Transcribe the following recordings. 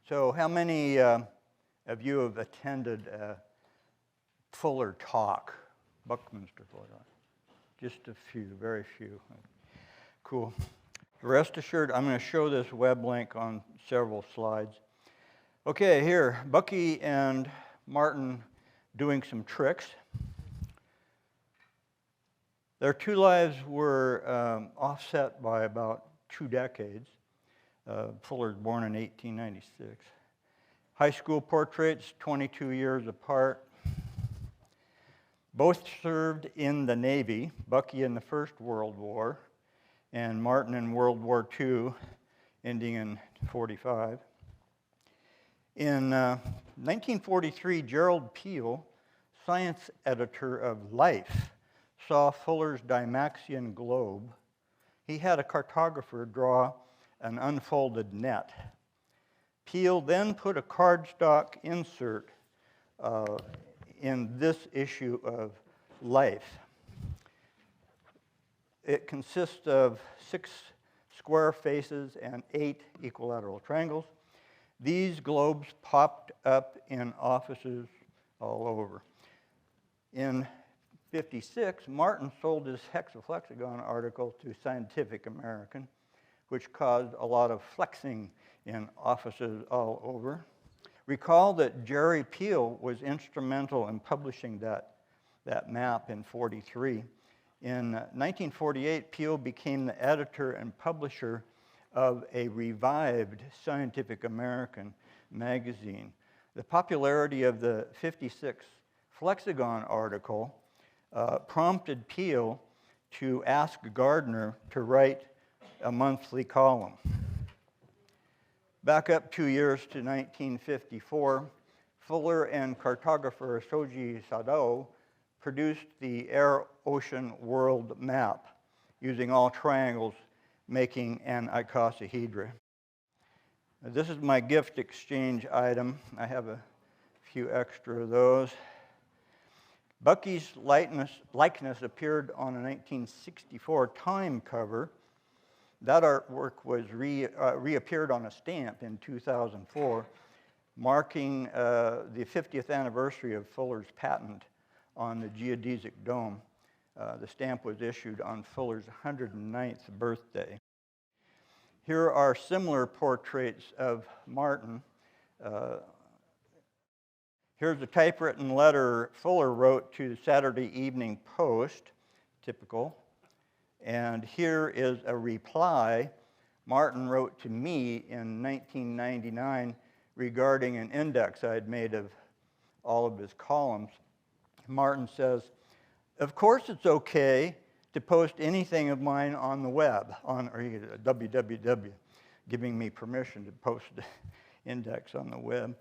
So how many of you have attended a Fuller talk, Buckminster Fuller talk? Just a few, very few. Cool. Rest assured, I'm going to show this web link on several slides. Okay, here, Bucky and Martin doing some tricks. Their two lives were offset by about 2 decades. Fuller was born in 1896. High school portraits, 22 years apart. Both served in the Navy, Bucky in the First World War, and Martin in World War II, ending in 1945. In 1943, Gerald Peel, science editor of Life, saw Fuller's Dymaxion globe. He had a cartographer draw an unfolded net. Peel then put a cardstock insert in this issue of Life. It consists of 6 square faces and 8 equilateral triangles. These globes popped up in offices all over. In 1956, Martin sold his hexaflexagon article to Scientific American, which caused a lot of flexing in offices all over. Recall that Jerry Peel was instrumental in publishing that map in 1943. In 1948, Peel became the editor and publisher of a revived Scientific American magazine. The popularity of the 1956 Flexagon article prompted Peel to ask Gardner to write a monthly column. Back up 2 years to 1954, Fuller and cartographer Shoji Sadao produced the air-ocean world map using all triangles, making an icosahedra. This is my gift exchange item. I have a few extra of those. Bucky's likeness appeared on a 1964 Time cover. That artwork was reappeared on a stamp in 2004, marking the 50th anniversary of Fuller's patent on the geodesic dome. The stamp was issued on Fuller's 109th birthday. Here are similar portraits of Martin. Here's a typewritten letter Fuller wrote to the Saturday Evening Post, typical. And here is a reply Martin wrote to me in 1999 regarding an index I had made of all of his columns. Martin says, "Of course it's okay to post anything of mine on the web, on www, giving me permission to post the index on the web.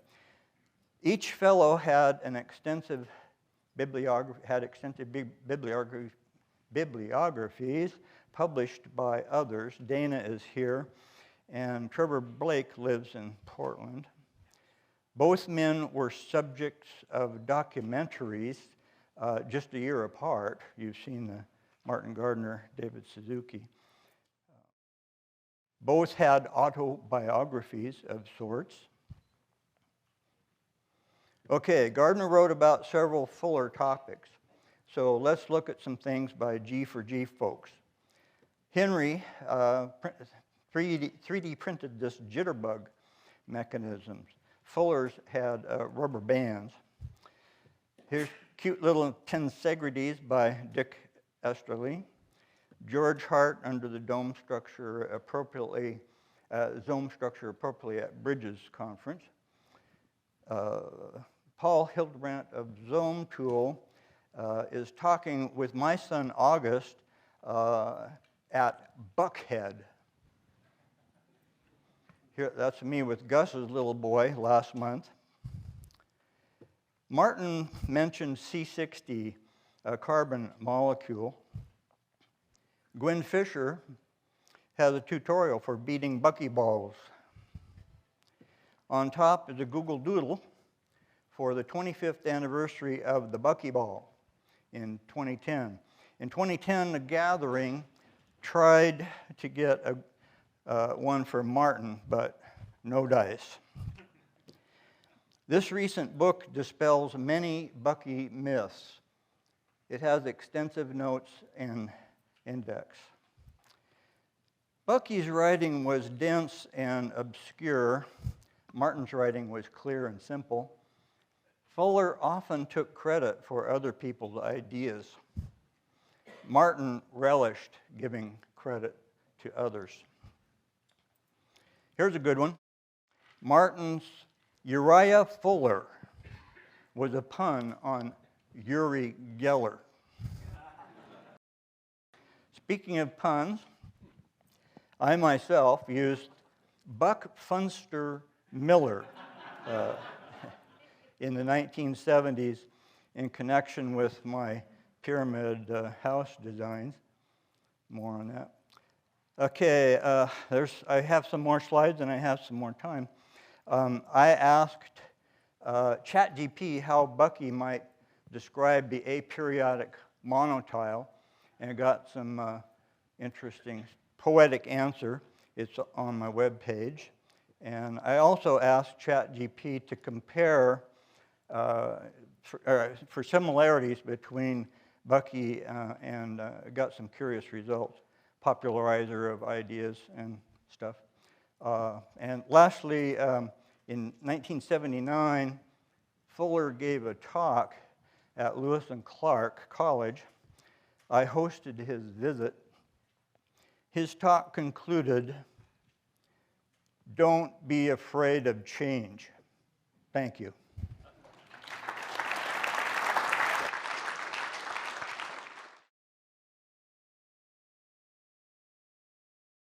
Each fellow had an extensive bibliographies published by others. Dana is here, and Trevor Blake lives in Portland. Both men were subjects of documentaries just a year apart. You've seen the Martin Gardner, David Suzuki. Both had autobiographies of sorts. Okay, Gardner wrote about several Fuller topics. So let's look at some things by G4G folks. Henry 3D printed this jitterbug mechanisms. Fuller's had rubber bands. Here's cute little tensegrides by Dick Esterly. George Hart under the dome structure appropriately at Bridges Conference. Paul Hildebrandt of Zome Tool is talking with my son August at Buckhead. Here, that's me with Gus's little boy last month. Martin mentioned C60, a carbon molecule. Gwen Fisher has a tutorial for beating buckyballs. On top is a Google Doodle for the 25th anniversary of the buckyball in 2010. In 2010, the Gathering tried to get one for Martin, but no dice. This recent book dispels many Bucky myths. It has extensive notes and index. Bucky's writing was dense and obscure. Martin's writing was clear and simple. Fuller often took credit for other people's ideas. Martin relished giving credit to others. Here's a good one. Martin's Uriah Fuller was a pun on Uri Geller. Speaking of puns, I myself used Buckminster Miller in the 1970s in connection with my pyramid house designs. More on that. Okay, I have some more slides and I have some more time. I asked ChatGPT how Bucky might describe the aperiodic monotile, and I got some interesting poetic answer. It's on my web page. And I also asked ChatGPT to compare for similarities between Bucky and got some curious results. Popularizer of ideas and stuff. And lastly, in 1979, Fuller gave a talk at Lewis and Clark College. I hosted his visit. His talk concluded, "Don't be afraid of change." Thank you.